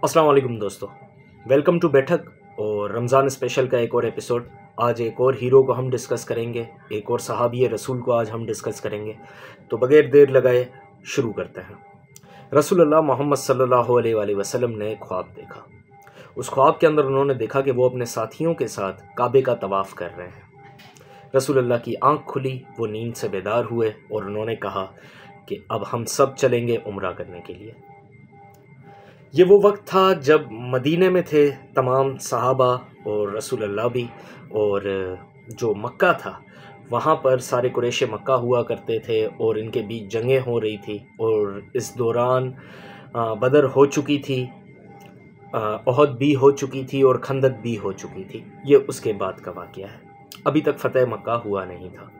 अस्सलाम वालेकुम दोस्तों, वेलकम टू बैठक और रमज़ान स्पेशल का एक और एपिसोड। आज एक और हीरो को हम डिस्कस करेंगे, एक और सहाबी रसूल को आज हम डिस्कस करेंगे। तो बग़ैर देर लगाए शुरू करते हैं। रसूलुल्लाह मोहम्मद सल्लल्लाहु अलैहि वसल्लम ने एक ख्वाब देखा। उस ख्वाब के अंदर उन्होंने देखा कि वो अपने साथियों के साथ काबे का तवाफ़ कर रहे हैं। रसूलुल्लाह की आँख खुली, वो नींद से बेदार हुए और उन्होंने कहा कि अब हम सब चलेंगे उम्रा करने के लिए। ये वो वक्त था जब मदीने में थे तमाम सहाबा और रसूलुल्लाह भी, और जो मक्का था वहाँ पर सारे कुरैश मक्का हुआ करते थे और इनके बीच जंगें हो रही थी। और इस दौरान बदर हो चुकी थी, ओहद भी हो चुकी थी और खंदक भी हो चुकी थी। ये उसके बाद का वाक़या है, अभी तक फ़तेह मक्का हुआ नहीं था।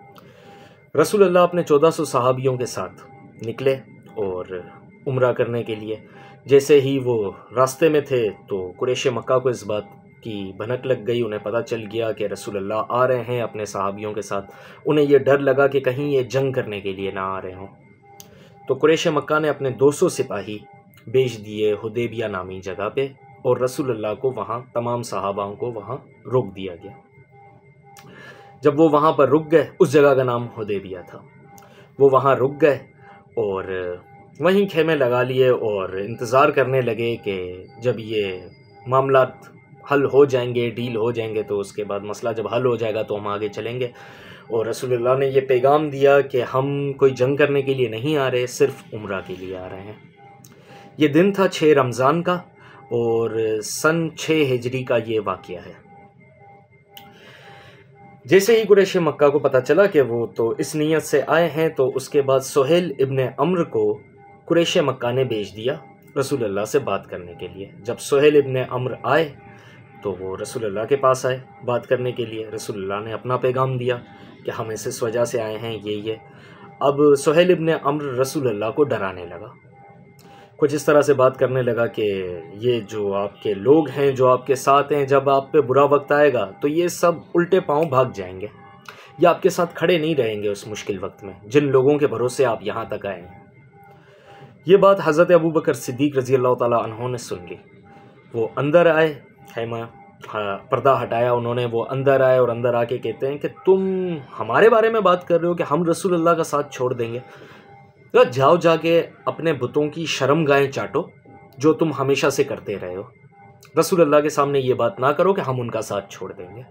रसूलुल्लाह अपने 1400 सहाबियों के साथ निकले और उम्रा करने के लिए। जैसे ही वो रास्ते में थे तो कुरैश मक्का को इस बात की भनक लग गई, उन्हें पता चल गया कि रसूलुल्लाह आ रहे हैं अपने सहाबियों के साथ। उन्हें ये डर लगा कि कहीं ये जंग करने के लिए ना आ रहे हों। तो कुरैश मक्का ने अपने 200 सिपाही भेज दिए हुदैबिया नामी जगह पे, और रसूलुल्लाह को वहाँ तमाम सहाबाओं को वहाँ रोक दिया गया। जब वो वहाँ पर रुक गए, उस जगह का नाम हुदैबिया था, वो वहाँ रुक गए और वहीं खेमे लगा लिए और इंतज़ार करने लगे कि जब ये मामलात हल हो जाएंगे, डील हो जाएंगे, तो उसके बाद मसला जब हल हो जाएगा तो हम आगे चलेंगे। और रसूलुल्लाह ने ये पैगाम दिया कि हम कोई जंग करने के लिए नहीं आ रहे, सिर्फ उम्रा के लिए आ रहे हैं। ये दिन था 6 रमज़ान का और सन 6 हिजरी का ये वाक़या है। जैसे ही कुरैश मक्का को पता चला कि वो तो इस नीयत से आए हैं, तो उसके बाद सुहेल इब्न अम्र को कुरैश मक्का ने भेज दिया रसूलुल्लाह से बात करने के लिए। जब सुहेल इब्न अम्र आए तो वो रसूलुल्लाह के पास आए बात करने के लिए। रसूलुल्लाह ने अपना पैगाम दिया कि हम इस वजह से आए हैं, ये। अब सुहेल इब्न अम्र रसूलुल्लाह को डराने लगा, कुछ इस तरह से बात करने लगा कि ये जो आपके लोग हैं, जो आपके साथ हैं, जब आप पे बुरा वक्त आएगा तो ये सब उल्टे पांव भाग जाएंगे, ये आपके साथ खड़े नहीं रहेंगे उस मुश्किल वक्त में, जिन लोगों के भरोसे आप यहाँ तक आए हैं। ये बात हज़रत अबू बकर सिद्दीक़ रज़ी अल्लाह ताला अन्हु ने सुन ली। वो अंदर आए, खैमा पर्दा हटाया उन्होंने, वो अंदर आए और अंदर आके कहते हैं कि तुम हमारे बारे में बात कर रहे हो कि हम रसूलुल्लाह का साथ छोड़ देंगे? तो जाओ जाके अपने बुतों की शर्मगाहें चाटो जो तुम हमेशा से करते रहे हो। रसूलुल्लाह के सामने ये बात ना करो कि हम उनका साथ छोड़ देंगे।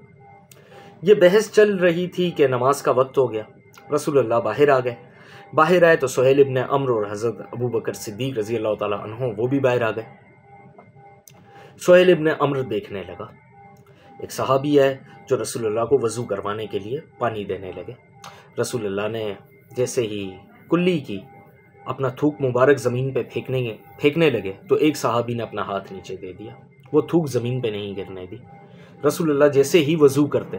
ये बहस चल रही थी कि नमाज का वक्त हो गया। रसूलुल्लाह बाहर आ गए। बाहर आए तो सुहेल इब्न अम्र और हज़रत अबू बकर सिद्दीक़ रज़ी अल्लाह ताला अन्हु वो भी बाहर आ गए। सुहेल इब्न अम्र देखने लगा, एक सहाबी है जो रसूलुल्लाह को वज़ू करवाने के लिए पानी देने लगे। रसूलुल्लाह ने जैसे ही कुल्ली की, अपना थूक मुबारक ज़मीन पे फेंकने लगे तो एक सहाबी ने अपना हाथ नीचे दे दिया, वो थूक ज़मीन पे नहीं गिरने दी। रसूलुल्लाह जैसे ही वज़ू करते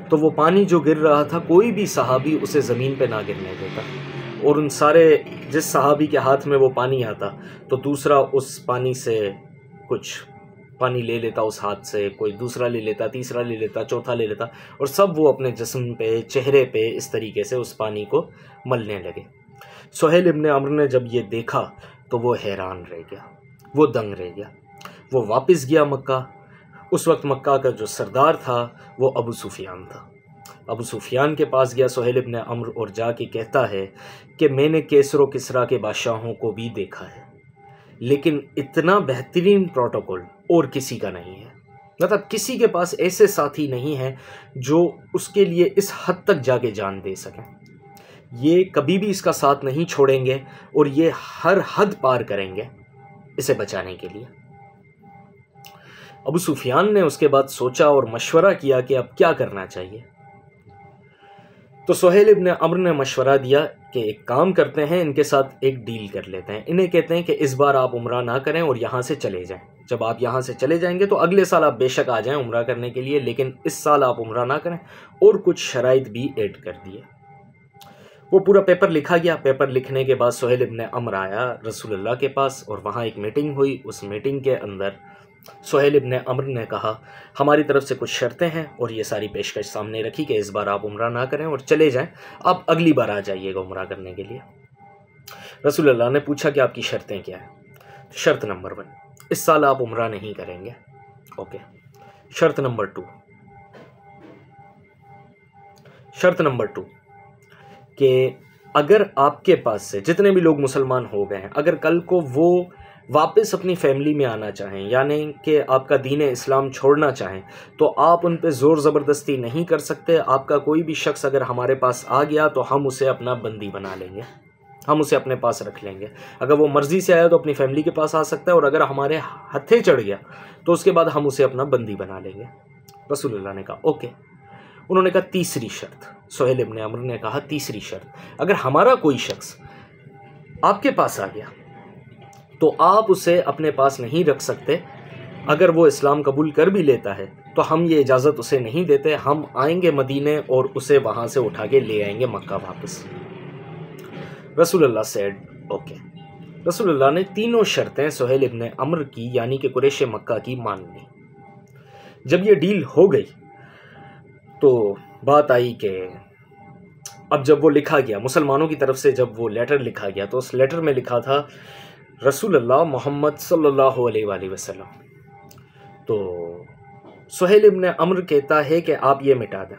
तो वो पानी जो गिर रहा था, कोई भी सहाबी उसे ज़मीन पे ना गिरने देता, और उन सारे जिस सहाबी के हाथ में वो पानी आता तो दूसरा उस पानी से कुछ पानी ले लेता, उस हाथ से कोई दूसरा ले लेता, तीसरा ले लेता, चौथा ले लेता, और सब वो अपने जिस्म पे, चेहरे पे इस तरीके से उस पानी को मलने लगे। सुहेल इब्न अम्र ने जब ये देखा तो वो हैरान रह गया, वो दंग रह गया। वो वापस गया मक्का। उस वक्त मक्का का जो सरदार था वो अबू सुफियान था। अबू सुफियान के पास गया सुहेल इब्न अम्र और जाके कहता है कि मैंने कैसर व किस्रा के बादशाहों को भी देखा है, लेकिन इतना बेहतरीन प्रोटोकॉल और किसी का नहीं है। मतलब किसी के पास ऐसे साथी नहीं है जो उसके लिए इस हद तक जाके जान दे सकें। ये कभी भी इसका साथ नहीं छोड़ेंगे और ये हर हद पार करेंगे इसे बचाने के लिए। अबू सुफियान ने उसके बाद सोचा और मशवरा किया कि अब क्या करना चाहिए। तो सुहेल इब्न अम्र ने मशवरा दिया कि एक काम करते हैं, इनके साथ एक डील कर लेते हैं। इन्हें कहते हैं कि इस बार आप उम्रा ना करें और यहाँ से चले जाएं। जब आप यहाँ से चले जाएंगे तो अगले साल आप बेशक आ जाएं उम्रा करने के लिए, लेकिन इस साल आप उम्रा ना करें, और कुछ शराइत भी ऐड कर दिए। वो पूरा पेपर लिखा गया। पेपर लिखने के बाद सुहेल इब्न अम्र आया रसूलुल्लाह के पास और वहाँ एक मीटिंग हुई। उस मीटिंग के अंदर सुहेल इब्न अम्र ने कहा, हमारी तरफ से कुछ शर्तें हैं, और ये सारी पेशकश सामने रखी कि इस बार आप उम्रा ना करें और चले जाएं, आप अगली बार आ जाइएगा उम्रा करने के लिए। रसूलुल्लाह ने पूछा कि आपकी शर्तें क्या हैं? शर्त नंबर 1, इस साल आप उम्रा नहीं करेंगे। ओके। शर्त नंबर 2, कि अगर आपके पास से जितने भी लोग मुसलमान हो गए हैं, अगर कल को वो वापस अपनी फैमिली में आना चाहें, यानी कि आपका दीन इस्लाम छोड़ना चाहें, तो आप उन पे ज़ोर ज़बरदस्ती नहीं कर सकते। आपका कोई भी शख्स अगर हमारे पास आ गया तो हम उसे अपना बंदी बना लेंगे, हम उसे अपने पास रख लेंगे। अगर वो मर्ज़ी से आया तो अपनी फैमिली के पास आ सकता है, और अगर हमारे हत्थे चढ़ गया तो उसके बाद हम उसे अपना बंदी बना लेंगे। रसूलुल्लाह ने कहा ओके। उन्होंने कहा तीसरी शर्त, सुहेल इब्ने अम्र ने कहा तीसरी शर्त, अगर हमारा कोई शख्स आपके पास आ गया तो आप उसे अपने पास नहीं रख सकते। अगर वो इस्लाम कबूल कर भी लेता है तो हम ये इजाज़त उसे नहीं देते, हम आएंगे मदीने और उसे वहाँ से उठा के ले आएंगे मक्का वापस। रसूलुल्लाह सेड ओके। रसूलुल्लाह ने तीनों शर्तें सुहेल इब्ने अम्र की यानी कि कुरैश मक्का की मान ली। जब ये डील हो गई तो बात आई कि अब जब वो लिखा गया मुसलमानों की तरफ से, जब वो लेटर लिखा गया तो उस लेटर में लिखा था रसूलुल्लाह मोहम्मद सल्लल्लाहु अलैहि वसल्लम। तो सुहेल इब्ने अम्र कहता है कि आप ये मिटा दें।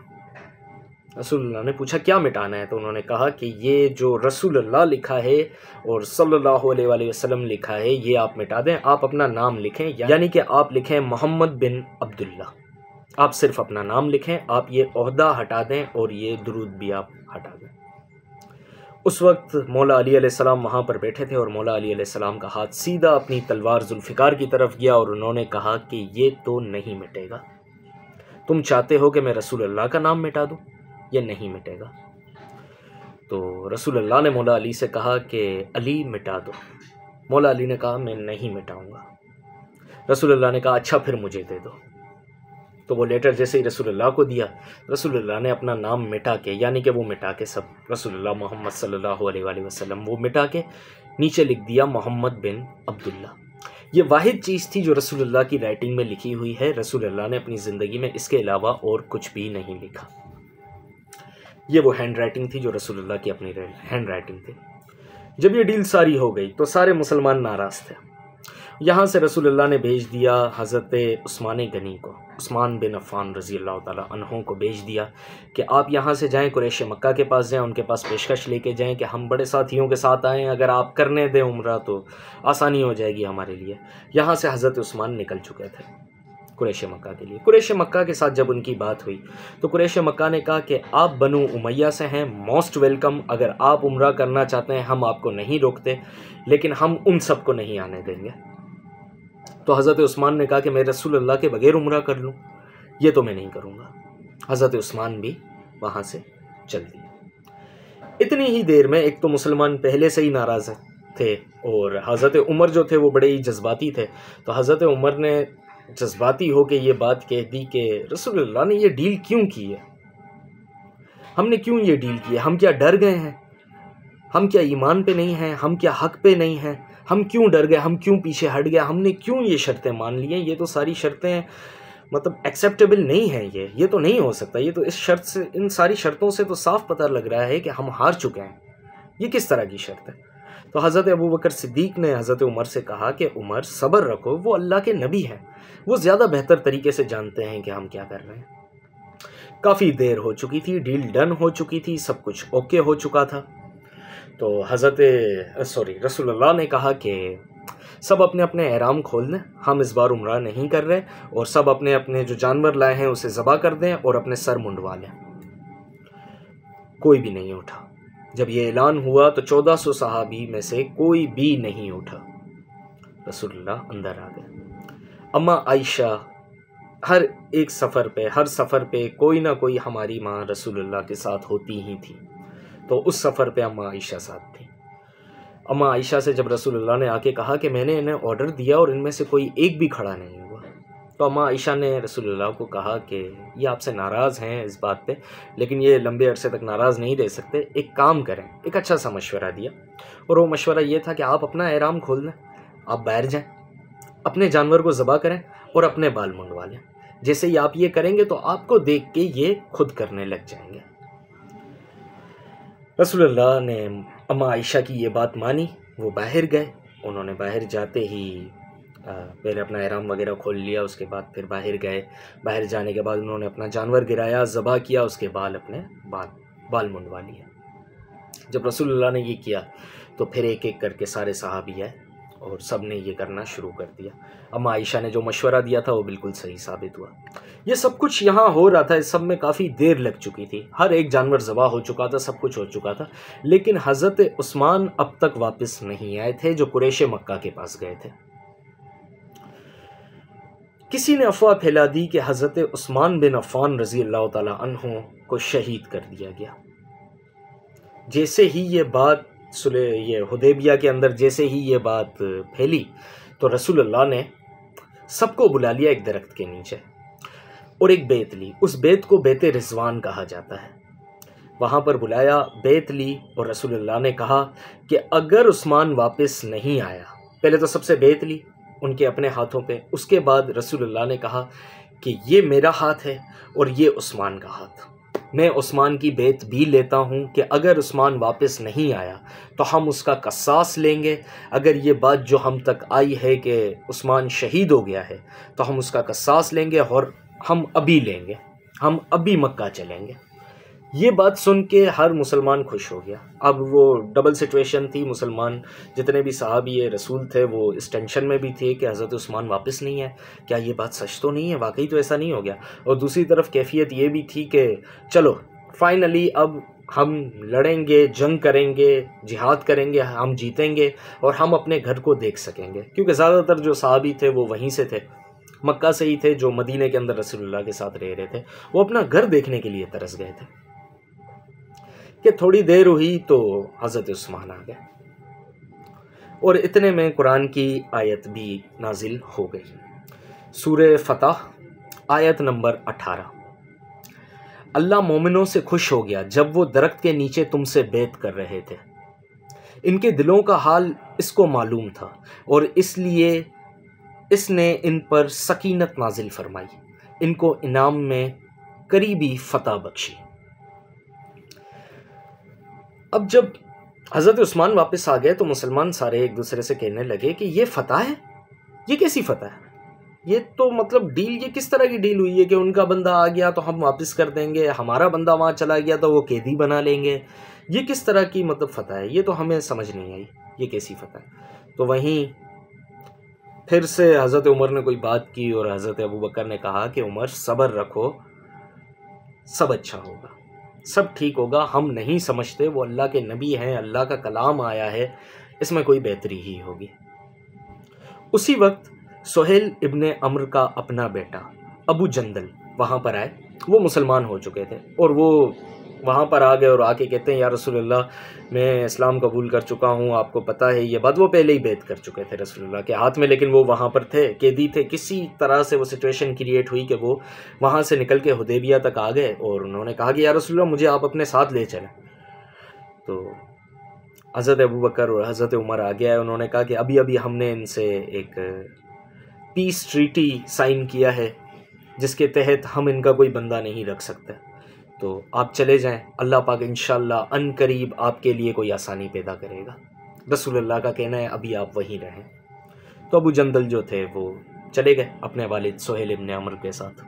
रसूलुल्लाह ने पूछा क्या मिटाना है, तो उन्होंने कहा कि ये जो रसूलुल्लाह लिखा है और सल्लल्लाहु अलैहि वसल्लम लिखा है ये आप मिटा दें। आप अपना नाम लिखें, यानी कि आप लिखें मोहम्मद बिन अब्दुल्ला। आप सिर्फ अपना नाम लिखें, आप ये ओहदा हटा दें और ये दुरूद भी आप हटा दें। उस वक्त मौला अली अलैहिस्सलाम वहाँ पर बैठे थे और मौला अली अलैहिस्सलाम का हाथ सीधा अपनी तलवार जुल्फ़िकार की तरफ गया और उन्होंने कहा कि ये तो नहीं मिटेगा। तुम चाहते हो कि मैं रसूलुल्लाह का नाम मिटा दूँ? ये नहीं मिटेगा। तो रसूलुल्लाह ने मौला अली से कहा कि अली मिटा दो। मौला अली ने कहा मैं नहीं मिटाऊँगा। रसूलुल्लाह ने कहा अच्छा फिर मुझे दे दो। तो वो लेटर जैसे ही रसूलुल्लाह को दिया, रसूलुल्लाह ने अपना नाम मिटा के, यानी कि वो मिटा के सब रसूलुल्लाह मोहम्मद सल्लल्लाहु अलैहि वसल्लम वो मिटा के नीचे लिख दिया मोहम्मद बिन अब्दुल्ला। ये वाहिद चीज़ थी जो रसूलुल्लाह की राइटिंग में लिखी हुई है। रसूलुल्लाह ने अपनी ज़िंदगी में इसके अलावा और कुछ भी नहीं लिखा। ये वो हैंड राइटिंग थी जो रसूलुल्लाह की अपनी हैंड राइटिंग थी। जब ये डील सारी हो गई तो सारे मुसलमान नाराज़ थे। यहाँ से रसूलुल्लाह ने भेज दिया हज़रत उस्मान गनी को, उस्मान बिन अफ़्फ़ान रज़ी अल्लाह ताला अन्हों को भेज दिया कि आप यहाँ से जाएं, कुरैश मक्का के पास जाएं, उनके पास पेशकश लेके जाएं कि हम बड़े साथियों के साथ आएँ, अगर आप करने दें उम्रा तो आसानी हो जाएगी हमारे लिए। यहाँ से हज़रत उस्मान निकल चुके थे कुरैश मक्का के लिए। कुरैश मक्का के साथ जब उनकी बात हुई तो कुरैश मक्का ने कहा कि आप बनु उमैया से हैं, मोस्ट वेलकम, अगर आप उम्रा करना चाहते हैं हम आपको नहीं रोकते, लेकिन हम उन सब को नहीं आने देंगे। तो हज़रत उस्मान ने कहा कि मैं रसूलुल्लाह के बगैर उम्रा कर लूँ, ये तो मैं नहीं करूँगा। हज़रत उस्मान भी वहाँ से चल दिए। इतनी ही देर में एक तो मुसलमान पहले से ही नाराज़ थे और हज़रत उमर जो थे वो बड़े ही जज्बाती थे। तो हज़रत उमर ने जज्बाती हो के ये बात कह दी कि रसूलुल्लाह ने ये डील क्यों की है, हमने क्यों ये डील की है, हम क्या डर गए हैं, हम क्या ईमान पे नहीं हैं, हम क्या हक़ पे नहीं हैं, हम क्यों डर गए, हम क्यों पीछे हट गए, हमने क्यों ये शर्तें मान ली हैं, ये तो सारी शर्तें मतलब एक्सेप्टेबल नहीं हैं, ये तो नहीं हो सकता, ये तो इस शर्त से, इन सारी शर्तों से तो साफ पता लग रहा है कि हम हार चुके हैं, ये किस तरह की शर्त है। तो हज़रत अबू बकर सिद्दीक़ ने हज़रत उमर से कहा कि उमर सब्र रखो, वो अल्लाह के नबी हैं, वो ज़्यादा बेहतर तरीके से जानते हैं कि हम क्या कर रहे हैं। काफ़ी देर हो चुकी थी, डील डन हो चुकी थी, सब कुछ ओके हो चुका था। तो रसूलुल्लाह ने कहा कि सब अपने अपने एहराम खोल दें, हम इस बार उम्रा नहीं कर रहे, और सब अपने अपने जो जानवर लाए हैं उसे ज़बा कर दें और अपने सर मुंडवा लें। कोई भी नहीं उठा। जब ये ऐलान हुआ तो 1400 सहाबी में से कोई भी नहीं उठा। रसूलुल्लाह अंदर आ गए। अम्मा आयशा हर सफ़र पे कोई ना कोई हमारी माँ रसूलुल्लाह के साथ होती ही थी, तो उस सफ़र पे अम्मा आयशा साथ थी। अम्मा आयशा से जब रसूलुल्लाह ने आके कहा कि मैंने इन्हें ऑर्डर दिया और इनमें से कोई एक भी खड़ा नहीं हुआ, तो अम्मा आयशा ने रसूलुल्लाह को कहा कि ये आपसे नाराज़ हैं इस बात पे, लेकिन ये लंबे अरसे तक नाराज़ नहीं रह सकते, एक काम करें। एक अच्छा सा मशवरा दिया, और वो मशवरा ये था कि आप अपना एहराम खोल लें, आप बाहर जाएँ, अपने जानवर को ज़बा करें और अपने बाल मुंडवा लें। जैसे ही आप ये करेंगे तो आपको देख के ये खुद करने लग जाएंगे। रसूलुल्लाह ने अम्मा आयशा की ये बात मानी, वो बाहर गए। उन्होंने बाहर जाते ही पहले अपना एहराम वगैरह खोल लिया, उसके बाद फिर बाहर गए। बाहर जाने के बाद उन्होंने अपना जानवर गिराया, ज़बह किया, उसके बाद अपने बाल मुंडवा लिए। जब रसूलुल्लाह ने ये किया तो फिर एक एक करके सारे सहाबी आए और सब ने ये करना शुरू कर दिया। अम्मा आयशा ने जो मशवरा दिया था वो बिल्कुल सही साबित हुआ। ये सब कुछ यहाँ हो रहा था, इस सब में काफ़ी देर लग चुकी थी, हर एक जानवर ज़बह हो चुका था, सब कुछ हो चुका था, लेकिन हज़रत उस्मान अब तक वापस नहीं आए थे जो कुरैश मक्का के पास गए थे। किसी ने अफवाह फैला दी कि हज़रत उस्मान बिन अफ़्फ़ान रज़ी अल्लाह ताला अन्हु को शहीद कर दिया गया। जैसे ही ये बात ये हुदैबिया के अंदर जैसे ही ये बात फैली तो रसूलुल्लाह ने सबको बुला लिया एक दरख्त के नीचे और एक बेत ली। उस बेत को बेत रिजवान कहा जाता है। वहाँ पर बुलाया, बेत ली और रसूलुल्लाह ने कहा कि अगर उस्मान वापस नहीं आया, पहले तो सबसे बेत ली उनके अपने हाथों पे, उसके बाद रसूलुल्लाह ने कहा कि ये मेरा हाथ है और ये उस्मान का हाथ, मैं उस्मान की बेत भी लेता हूँ कि अगर उस्मान वापस नहीं आया तो हम उसका कसास लेंगे। अगर ये बात जो हम तक आई है कि उस्मान शहीद हो गया है तो हम उसका कसास लेंगे और हम अभी लेंगे, हम अभी मक्का चलेंगे। ये बात सुन के हर मुसलमान खुश हो गया। अब वो डबल सिचुएशन थी, मुसलमान जितने भी सहाबी रसूल थे वो इस टेंशन में भी थे कि हज़रत उस्मान वापस नहीं है, क्या ये बात सच तो नहीं है, वाकई तो ऐसा नहीं हो गया। और दूसरी तरफ कैफियत ये भी थी कि चलो फाइनली अब हम लड़ेंगे, जंग करेंगे, जिहाद करेंगे, हम जीतेंगे और हम अपने घर को देख सकेंगे, क्योंकि ज़्यादातर जो सहाबी थे वो वहीं से थे, मक्का से ही थे, जो मदीने के अंदर रसूलुल्लाह के साथ रह रहे थे, वो अपना घर देखने के लिए तरस गए थे। कि थोड़ी देर हुई तो हज़रत उस्मान आ गए और इतने में कुरान की आयत भी नाजिल हो गई। सूरह फतह आयत नंबर 18। अल्लाह मोमिनों से खुश हो गया जब वो दरख्त के नीचे तुमसे बैत कर रहे थे। इनके दिलों का हाल इसको मालूम था और इसलिए इसने इन पर सकीनत नाजिल फरमाई, इनको इनाम में करीबी फतह बख्शी। अब जब हज़रत उस्मान वापस आ गए तो मुसलमान सारे एक दूसरे से कहने लगे कि ये फतह है, ये कैसी फतह है, ये तो मतलब डील, ये किस तरह की डील हुई है कि उनका बंदा आ गया तो हम वापस कर देंगे, हमारा बंदा वहाँ चला गया तो वो कैदी बना लेंगे, ये किस तरह की मतलब फतह है, ये तो हमें समझ नहीं आई, ये कैसी फतह है। तो वहीं फिर से हज़रत उमर ने कोई बात की और हज़रत अबू बकर ने कहा कि उमर सब्र रखो, सब अच्छा होगा, सब ठीक होगा, हम नहीं समझते, वो अल्लाह के नबी हैं, अल्लाह का कलाम आया है, इसमें कोई बेहतरी ही होगी। उसी वक्त सुहेल इब्ने अम्र का अपना बेटा अबू जंदल वहाँ पर आए। वो मुसलमान हो चुके थे और वो वहाँ पर आ गए और आके कहते हैं या रसूलुल्लाह, मैं इस्लाम कबूल कर चुका हूँ, आपको पता है ये बात। वो पहले ही बैत कर चुके थे रसूलुल्लाह के हाथ में, लेकिन वो वहाँ पर थे, कैदी थे। किसी तरह से वो सिचुएशन क्रिएट हुई कि वो वहाँ से निकल के हुदैबिया तक आ गए और उन्होंने कहा कि या रसूलुल्लाह मुझे आप अपने साथ ले चलें। तो हज़रत अबू बकर और हज़रत उमर आ गया है। उन्होंने कहा कि अभी अभी हमने इनसे एक पीस ट्रीटी साइन किया है जिसके तहत हम इनका कोई बंदा नहीं रख सकते, तो आप चले जाएं, अल्लाह पाक इंशाअल्लाह अनकरीब आपके लिए कोई आसानी पैदा करेगा। रसूलुल्लाह का कहना है अभी आप वहीं रहें। तो अबू जंदल जो थे वो चले गए अपने वालिद सुहेल इब्ने अम्र के साथ।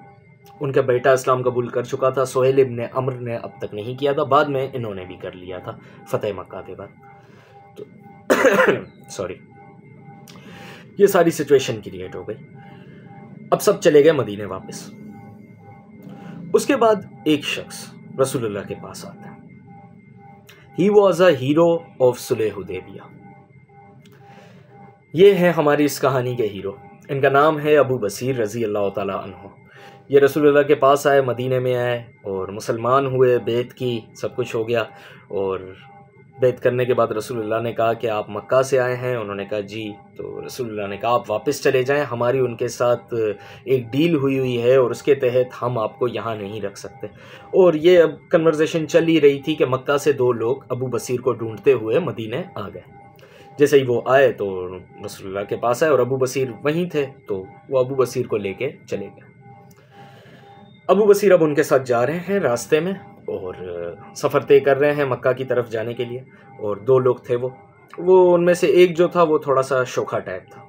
उनका बेटा इस्लाम कबूल कर चुका था, सुहेल इब्ने अम्र ने अब तक नहीं किया था, बाद में इन्होंने भी कर लिया था फतेह मक्का के बाद। तो सॉरी, ये सारी सिचुएशन क्रिएट हो गई। अब सब चले गए मदीने वापस। उसके बाद एक शख्स रसूलुल्लाह के पास आता है। He was a hero of सुलह हुदैबिया। ये है हमारी इस कहानी के हीरो। इनका नाम है अबू बसीर रज़ी अल्लाह ताला अन्हु। ये रसूलुल्लाह के पास आए, मदीने में आए और मुसलमान हुए, बैत की, सब कुछ हो गया। और बैत करने के बाद रसूलुल्लाह ने कहा कि आप मक्का से आए हैं? उन्होंने कहा जी। तो रसूलुल्लाह ने कहा आप वापस चले जाएं, हमारी उनके साथ एक डील हुई है और उसके तहत हम आपको यहाँ नहीं रख सकते। और ये अब कन्वर्सेशन चल ही रही थी कि मक्का से दो लोग अबू बसीर को ढूंढते हुए मदीने आ गए। जैसे ही वो आए तो रसूलुल्लाह के पास आए और अबू बसीर वहीं थे, तो वो अबू बसीर को लेके चले गए। अबू बसीर अब उनके साथ जा रहे हैं रास्ते में और सफ़र तय कर रहे हैं मक्का की तरफ जाने के लिए। और दो लोग थे वो उनमें से एक जो था वो थोड़ा सा शोखा टाइप था,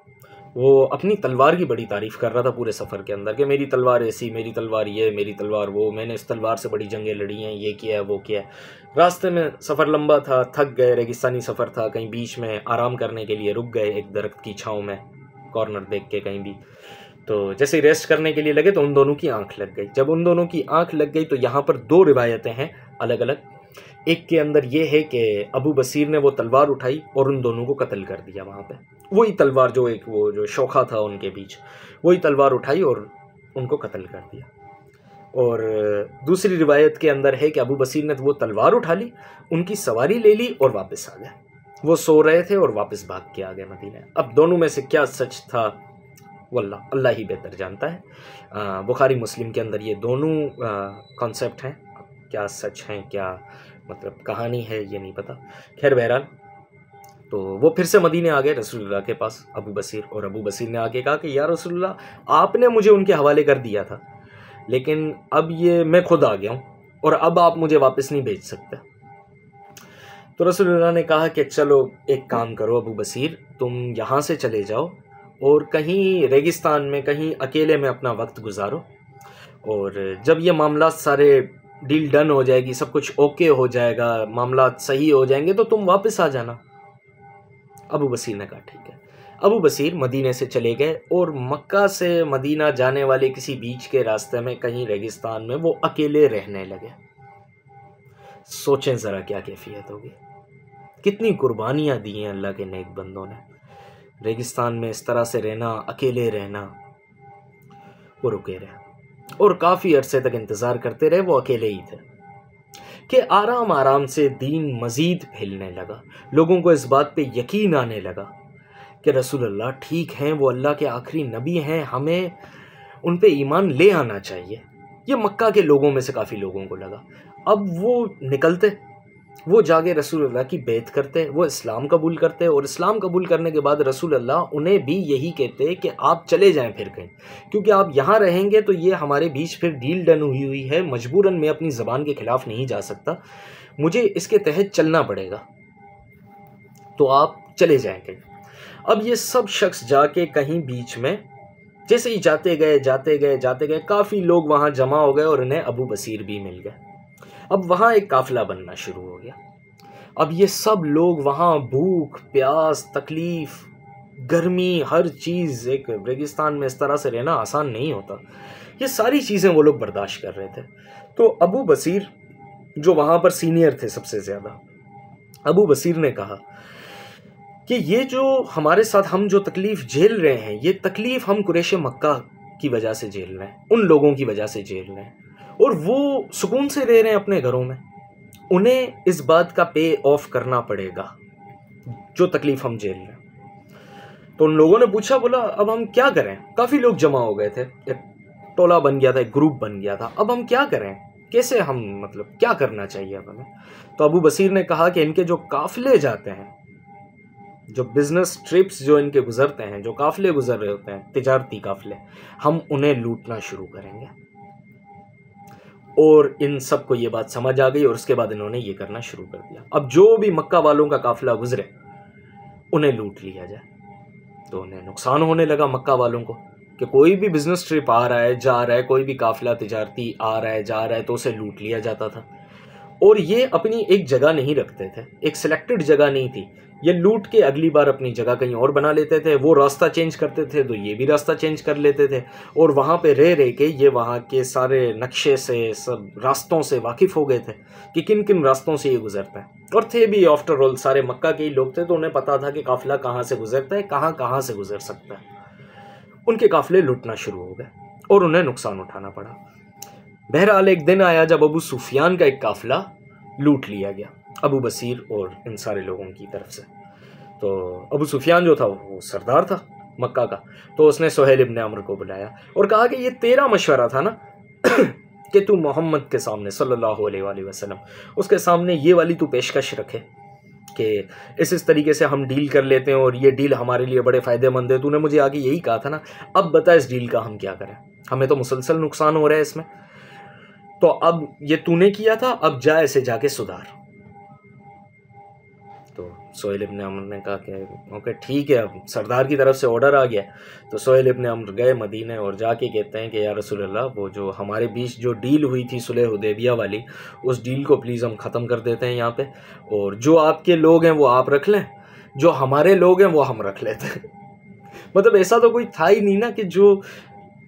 वो अपनी तलवार की बड़ी तारीफ़ कर रहा था पूरे सफ़र के अंदर कि मेरी तलवार ऐसी, मेरी तलवार ये, मेरी तलवार वो, मैंने इस तलवार से बड़ी जंगें लड़ी हैं, ये किया है वो किया है। रास्ते में सफ़र लंबा था, थक गए, रेगिस्तानी सफ़र था, कहीं बीच में आराम करने के लिए रुक गए एक दरख्त की छाँव में, कॉर्नर देख के कहीं भी। तो जैसे ही रेस्ट करने के लिए लगे तो उन दोनों की आंख लग गई। जब उन दोनों की आंख लग गई तो यहाँ पर दो रिवायतें हैं अलग अलग। एक के अंदर ये है कि अबू बसीर ने वो तलवार उठाई और उन दोनों को कत्ल कर दिया वहाँ पे। वही तलवार जो एक वो जो शोखा था उनके बीच, वही तलवार उठाई और उनको कत्ल कर दिया। और दूसरी रिवायत के अंदर है कि अबू बसीर ने वो तलवार उठा ली, उनकी सवारी ले ली और वापस आ गए। वो सो रहे थे और वापस भाग के आ गए मदीना। अब दोनों में से क्या सच था वल्लाह अल्लाह ही बेहतर जानता है। बुखारी मुस्लिम के अंदर ये दोनों कॉन्सेप्ट हैं। क्या सच हैं, क्या मतलब कहानी है, ये नहीं पता। खैर बहरहाल तो वो फिर से मदीने आ गए रसूलुल्लाह के पास अबू बसीर, और अबू बसीर ने आके कहा कि या रसूलुल्लाह आपने मुझे उनके हवाले कर दिया था, लेकिन अब ये मैं खुद आ गया हूँ और अब आप मुझे वापस नहीं भेज सकते। तो रसूलुल्लाह ने कहा कि चलो एक काम करो अबू बसीर, तुम यहाँ से चले जाओ और कहीं रेगिस्तान में कहीं अकेले में अपना वक्त गुजारो, और जब ये मामला सारे डील डन हो जाएगी, सब कुछ ओके हो जाएगा, मामला सही हो जाएंगे तो तुम वापस आ जाना। अबू बसीर ने कहा ठीक है। अबू बसीर मदीने से चले गए और मक्का से मदीना जाने वाले किसी बीच के रास्ते में कहीं रेगिस्तान में वो अकेले रहने लगे। सोचें ज़रा क्या कैफियत होगी, कितनी कुर्बानियाँ दी हैं अल्लाह के नेक बंदों ने। रेगिस्तान में इस तरह से रहना, अकेले रहना। वो रुके रहे और काफ़ी अरसे तक इंतज़ार करते रहे, वो अकेले ही थे कि आराम आराम से दीन मज़ीद फैलने लगा। लोगों को इस बात पे यकीन आने लगा कि रसूलुल्लाह ठीक हैं, वो अल्लाह के आखिरी नबी हैं, हमें उन पे ईमान ले आना चाहिए। ये मक्का के लोगों में से काफ़ी लोगों को लगा। अब वो निकलते, वो जाके रसूलुल्लाह की बैत करते, वो इस्लाम कबूल करते, और इस्लाम कबूल करने के बाद रसूलुल्लाह उन्हें भी यही कहते कि आप चले जाएं फिर कहीं, क्योंकि आप यहाँ रहेंगे तो ये हमारे बीच फिर डील डन हुई है, मजबूरन मैं अपनी ज़बान के ख़िलाफ़ नहीं जा सकता, मुझे इसके तहत चलना पड़ेगा, तो आप चले जाएं कहीं। अब ये सब शख्स जाके कहीं बीच में जैसे ही जाते गए काफ़ी लोग वहाँ जमा हो गए और उन्हें अबू बसीर भी मिल गए। अब वहाँ एक काफ़िला बनना शुरू हो गया। अब ये सब लोग वहाँ भूख प्यास तकलीफ़ गर्मी हर चीज़, एक रेगिस्तान में इस तरह से रहना आसान नहीं होता, ये सारी चीज़ें वो लोग बर्दाश्त कर रहे थे। तो अबू बसीर जो वहाँ पर सीनियर थे सबसे ज़्यादा, अबू बसीर ने कहा कि ये जो हमारे साथ हम जो तकलीफ़ झेल रहे हैं, ये तकलीफ़ हम कुरैश मक्का की वजह से झेल रहे हैं, उन लोगों की वजह से झेल रहे हैं, और वो सुकून से रह रहे हैं अपने घरों में। उन्हें इस बात का पे ऑफ करना पड़ेगा जो तकलीफ़ हम झेल रहे हैं। तो उन लोगों ने पूछा, बोला अब हम क्या करें? काफ़ी लोग जमा हो गए थे, एक टोला बन गया था, एक ग्रुप बन गया था। अब हम क्या करें, कैसे हम मतलब क्या करना चाहिए अब हमें? तो अबू बसीर ने कहा कि इनके जो काफ़िले जाते हैं, जो बिजनेस ट्रिप्स जो इनके गुजरते हैं, जो काफ़िले गुजर रहे होते हैं, तिजारती काफ़िले, हम उन्हें लूटना शुरू करेंगे। और इन सबको ये बात समझ आ गई और उसके बाद इन्होंने ये करना शुरू कर दिया। अब जो भी मक्का वालों का काफ़िला गुजरे उन्हें लूट लिया जाए। तो उन्हें नुकसान होने लगा मक्का वालों को कि कोई भी बिजनेस ट्रिप आ रहा है जा रहा है, कोई भी काफ़िला तिजारती आ रहा है जा रहा है, तो उसे लूट लिया जाता था। और ये अपनी एक जगह नहीं रखते थे, एक सिलेक्टेड जगह नहीं थी, ये लूट के अगली बार अपनी जगह कहीं और बना लेते थे। वो रास्ता चेंज करते थे तो ये भी रास्ता चेंज कर लेते थे, और वहाँ पे रह के ये वहाँ के सारे नक्शे से, सब रास्तों से वाकिफ़ हो गए थे कि किन किन रास्तों से ये गुजरता है। और थे भी आफ्टर ऑल सारे मक्का के ही लोग थे, तो उन्हें पता था कि काफ़िला कहाँ से गुजरता है, कहाँ से गुजर सकता है। उनके काफ़िले लूटना शुरू हो गए और उन्हें नुकसान उठाना पड़ा। बहरहाल एक दिन आया जब अबू सुफियान का एक काफ़िला लूट लिया गया अबू बसीर और इन सारे लोगों की तरफ से। तो अबू सुफियान जो था वो सरदार था मक्का का, तो उसने सुहेल इब्ने अम्र को बुलाया और कहा कि ये तेरा मशवरा था ना कि तू मोहम्मद के सामने सल्लल्लाहु अलैहि वसल्लम उसके सामने ये वाली तू पेशकश रखे कि इस तरीके से हम डील कर लेते हैं और ये डील हमारे लिए बड़े फ़ायदेमंद है। तूने मुझे आगे यही कहा था ना, अब बता इस डील का हम क्या करें, हमें तो मुसलसल नुकसान हो रहा है इसमें। तो अब ये तूने किया था, अब जा ऐसे जाके सुधार। तो सोहेल इब्न अम्र ने कहा कि ओके ठीक है, अब सरदार की तरफ से ऑर्डर आ गया। तो सोहेल इब्न अम्र गए मदीने और जाके कहते हैं कि या रसूल अल्लाह, वो जो हमारे बीच जो डील हुई थी सुलह हुदैबिया वाली, उस डील को प्लीज़ हम ख़त्म कर देते हैं यहाँ पे, और जो आपके लोग हैं वो आप रख लें, जो हमारे लोग हैं वो हम रख लेते हैं। मतलब ऐसा तो कोई था ही नहीं ना कि जो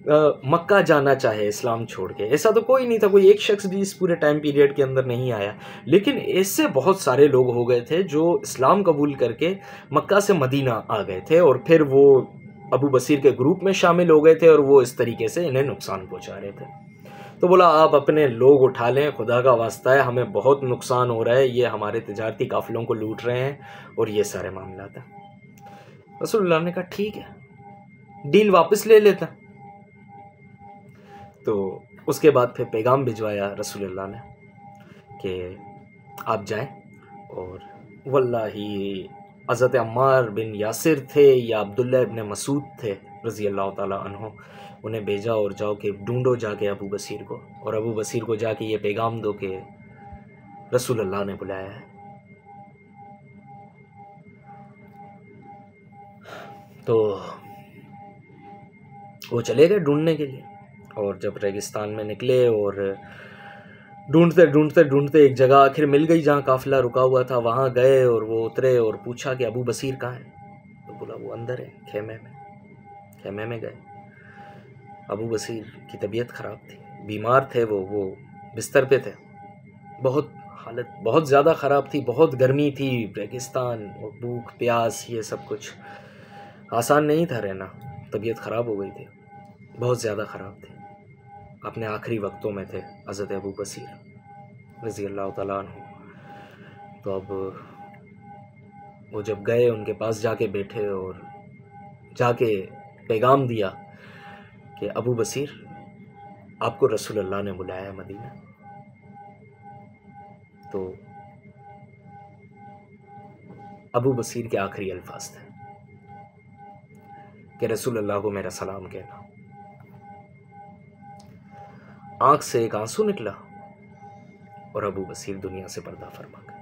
मक्का जाना चाहे इस्लाम छोड़ के, ऐसा तो कोई नहीं था, कोई एक शख्स भी इस पूरे टाइम पीरियड के अंदर नहीं आया। लेकिन ऐसे बहुत सारे लोग हो गए थे जो इस्लाम कबूल करके मक्का से मदीना आ गए थे, और फिर वो अबू बसीर के ग्रुप में शामिल हो गए थे, और वो इस तरीके से इन्हें नुकसान पहुंचा रहे थे। तो बोला आप अपने लोग उठा लें, खुदा का वास्ता है, हमें बहुत नुकसान हो रहा है, ये हमारे तिजारती काफिलों को लूट रहे हैं, और ये सारे मामला था। रसूलुल्लाह ने कहा ठीक है, डील वापस ले लेता। तो उसके बाद फिर पैगाम भिजवाया रसूलुल्लाह ने कि आप जाएं, और वल्लाही हज़रत अम्मार बिन यासिर थे या अब्दुल्ला इब्न मसूद थे रज़ी अल्लाह ताला अन्हो, उन्हें भेजा और जाओ कि ढूंढो जाके अबू बसीर को, और अबू बसीर को जाके ये पैगाम दो कि रसूलुल्लाह ने बुलाया है। तो वो चले गए ढूंढने के लिए, और जब रेगिस्तान में निकले और ढूंढते ढूंढते ढूंढते एक जगह आखिर मिल गई जहाँ काफिला रुका हुआ था, वहाँ गए और वो उतरे और पूछा कि अबू बसीर कहाँ है। तो बोला वो अंदर है खेमे में। खेमे में गए। अबू बसीर की तबीयत ख़राब थी, बीमार थे, वो बिस्तर पे थे, बहुत हालत बहुत ज़्यादा ख़राब थी, बहुत गर्मी थी, रेगिस्तान और भूख प्यास ये सब कुछ आसान नहीं था रहना, तबीयत ख़राब हो गई थी, बहुत ज़्यादा ख़राब थी, अपने आखिरी वक्तों में थे हज़रत अबू बसीर रज़ी अल्लाह ताला अन्हु। तो अब वो जब गए उनके पास जाके बैठे और जाके पैगाम दिया कि अबू बसीर आपको रसूलुल्लाह ने बुलाया है मदीना। तो अबू बसीर के आखिरी अल्फाज थे कि रसूलुल्लाह को मेरा सलाम कहना। आंख से एक आंसू निकला और अबू बसीर दुनिया से पर्दा फरमा गए।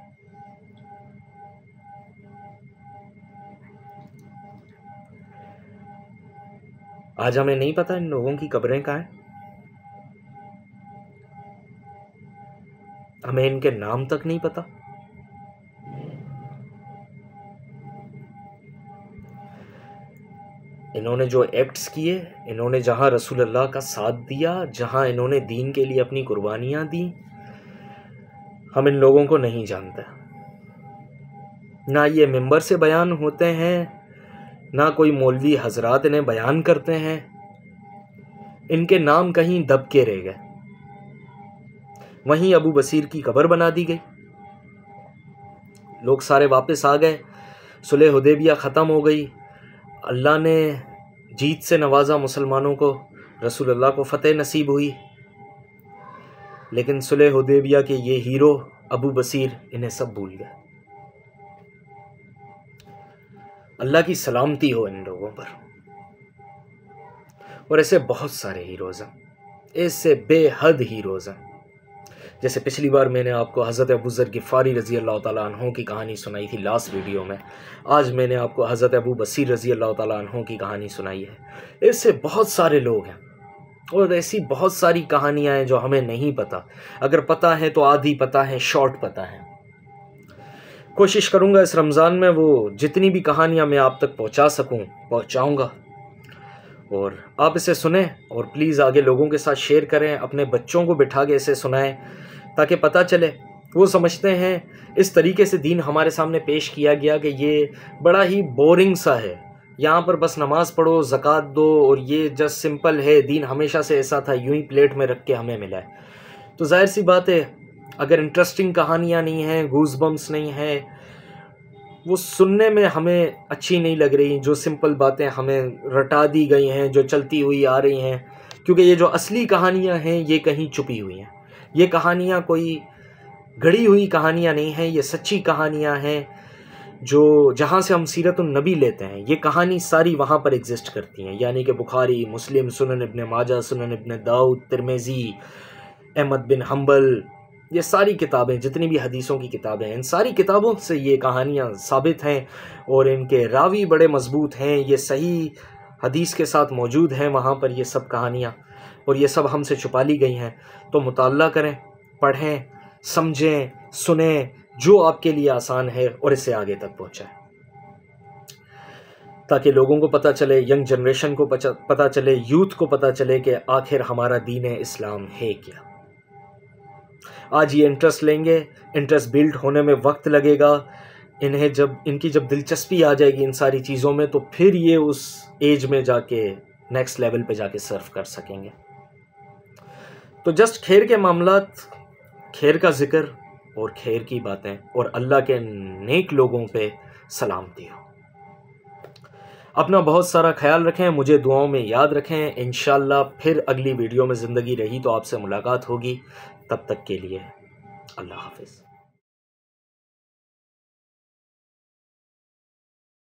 आज हमें नहीं पता इन लोगों की कब्रें कहाँ हैं, हमें इनके नाम तक नहीं पता। इन्होंने जो एक्ट्स किए, इन्होंने जहां रसूलुल्लाह का साथ दिया, जहां इन्होंने दीन के लिए अपनी कुर्बानियां दी, हम इन लोगों को नहीं जानते। ना ये मिंबर से बयान होते हैं, ना कोई मौलवी हजरात इन्हें बयान करते हैं, इनके नाम कहीं दब के रह गए। वहीं अबू बसीर की कब्र बना दी गई, लोग सारे वापस आ गए, सुलह हुदैबिया ख़त्म हो गई, अल्लाह ने जीत से नवाजा मुसलमानों को, रसूलुल्लाह को फ़तेह नसीब हुई। लेकिन सुलह हुदैबिया के ये हीरो अबू बसीर इन्हें सब भूल गए। अल्लाह की सलामती हो इन लोगों पर। और ऐसे बहुत सारे हीरोज़ हैं, ऐसे बेहद हीरोज़ हैं। जैसे पिछली बार मैंने आपको हज़रत अबू ज़र गिफ़ारी रज़ी अल्लाह ताला अन्हु की कहानी सुनाई थी लास्ट वीडियो में, आज मैंने आपको हज़रत अबू बसीर रज़ी अल्लाह ताला अन्हु की कहानी सुनाई है। ऐसे बहुत सारे लोग हैं और ऐसी बहुत सारी कहानियाँ हैं जो हमें नहीं पता, अगर पता है तो आधी पता है, शॉर्ट पता है। कोशिश करूँगा इस रमज़ान में वो जितनी भी कहानियाँ मैं आप तक पहुँचा सकूँ पहुँचाऊँगा, और आप इसे सुने और प्लीज़ आगे लोगों के साथ शेयर करें, अपने बच्चों को बिठा के इसे सुनाएं ताकि पता चले। वो समझते हैं इस तरीके से दीन हमारे सामने पेश किया गया कि ये बड़ा ही बोरिंग सा है, यहाँ पर बस नमाज़ पढ़ो, ज़कात दो और ये जस्ट सिंपल है, दीन हमेशा से ऐसा था, यूं ही प्लेट में रख के हमें मिला है। तो जाहिर सी बात है, अगर इंटरेस्टिंग कहानियाँ नहीं हैं, गूज़बम्स नहीं हैं, वो सुनने में हमें अच्छी नहीं लग रही, जो सिंपल बातें हमें रटा दी गई हैं, जो चलती हुई आ रही हैं, क्योंकि ये जो असली कहानियाँ हैं ये कहीं छुपी हुई हैं। ये कहानियाँ कोई गढ़ी हुई कहानियाँ नहीं हैं, ये सच्ची कहानियाँ हैं जो जहाँ से हम सीरतुन नबी लेते हैं, ये कहानी सारी वहाँ पर एग्जिस्ट करती हैं। यानी कि बुखारी, मुस्लिम, सुनन इब्न माजा, सुनन इब्न दाऊद, तिरमिज़ी, अहमद बिन हम्बल, ये सारी किताबें, जितनी भी हदीसों की किताबें हैं, इन सारी किताबों से ये कहानियाँ साबित हैं और इनके रावी बड़े मजबूत हैं। ये सही हदीस के साथ मौजूद हैं वहाँ पर ये सब कहानियाँ, और ये सब हमसे छुपा ली गई हैं। तो मुताल्ला करें, पढ़ें, समझें, सुनें जो आपके लिए आसान है और इसे आगे तक पहुँचाएं, ताकि लोगों को पता चले, यंग जनरेशन को पता चले, यूथ को पता चले कि आखिर हमारा दीन इस्लाम है क्या। आज ये इंटरेस्ट लेंगे, इंटरेस्ट बिल्ड होने में वक्त लगेगा। इन्हें इनकी जब दिलचस्पी आ जाएगी इन सारी चीज़ों में, तो फिर ये उस एज में जाके नेक्स्ट लेवल पे जाके सर्व कर सकेंगे। तो जस्ट खैर के मामलात, खैर का जिक्र और खैर की बातें और अल्लाह के नेक लोगों पे सलामती हो। अपना बहुत सारा ख्याल रखें, मुझे दुआओं में याद रखें। इंशाअल्लाह फिर अगली वीडियो में ज़िंदगी रही तो आपसे मुलाकात होगी। तब तक के लिए अल्लाह हाफ़िज़।